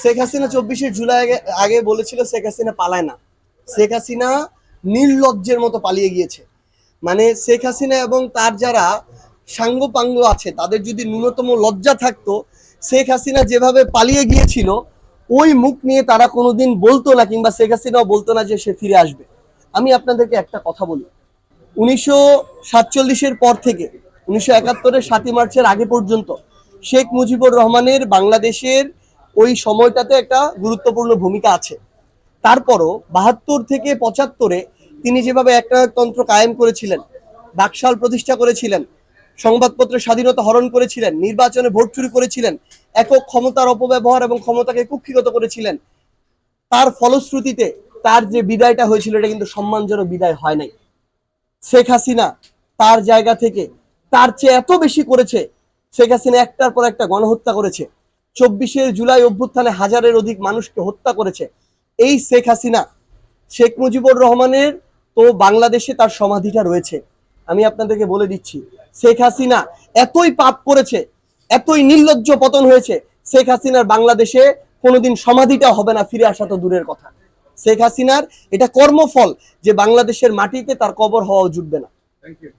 শেখ হাসিনা 24শে জুলাই আগে বলেছিল শেখ হাসিনা পালায় না। শেখ হাসিনা নির্লজ্জের মতো পালিয়ে গিয়েছে। মানে শেখ হাসিনা এবং তার যারা সাঙ্গপাঙ্গ আছে তাদের যদি ন্যূনতম লজ্জা থাকতো, শেখ হাসিনা যেভাবে পালিয়ে গিয়েছিল ওই মুখ নিয়ে তারা কোনোদিন বলতো না, কিংবা শেখ হাসিনাও বলতো না যে সে ফিরে আসবে। আমি আপনাদেরকে একটা কথা বলি, 1947-এর পর থেকে 1971-এর 7ই মার্চের আগে পর্যন্ত শেখ মুজিবুর রহমানের বাংলাদেশের ওই সময়টাতে একটা গুরুত্বপূর্ণ ভূমিকা আছে। তারপরও 72 থেকে 75-এ তিনি যেভাবে একনায়কতন্ত্র কায়েম করেছিলেন, বাকশাল প্রতিষ্ঠা করেছিলেন, সংবাদপত্রের স্বাধীনতা হরণ করেছিলেন, নির্বাচনে ভোট চুরি করেছিলেন, একক ক্ষমতার অপব্যবহার এবং ক্ষমতাকে কুক্ষিগত করেছিলেন, তার ফলশ্রুতিতে তার যে বিদায়টা হয়েছিল এটা কিন্তু সম্মানজনক বিদায় হয় নাই। শেখ হাসিনা তার জায়গা থেকে তার চেয়ে এত বেশি করেছে। শেখ হাসিনা একটার পর একটা গণহত্যা করেছে। 24শে জুলাই অভ্যুত্থানে হাজারের অধিক মানুষকে হত্যা করেছে। এই শেখ হাসিনা, শেখ মুজিবুর রহমানের তো বাংলাদেশে তার সমাধিটা রয়েছে। আমি আপনাদেরকে বলে দিচ্ছি, শেখ হাসিনা এতই পাপ করেছে, এতই নির্লজ্জ পতন হয়েছে, শেখ হাসিনার বাংলাদেশে কোনোদিন সমাধিটা হবে না, ফিরে আসা তো দূরের কথা। শেখ হাসিনার এটা কর্মফল যে বাংলাদেশের মাটিতে তার কবর হওয়াও জুটবে না। Thank you.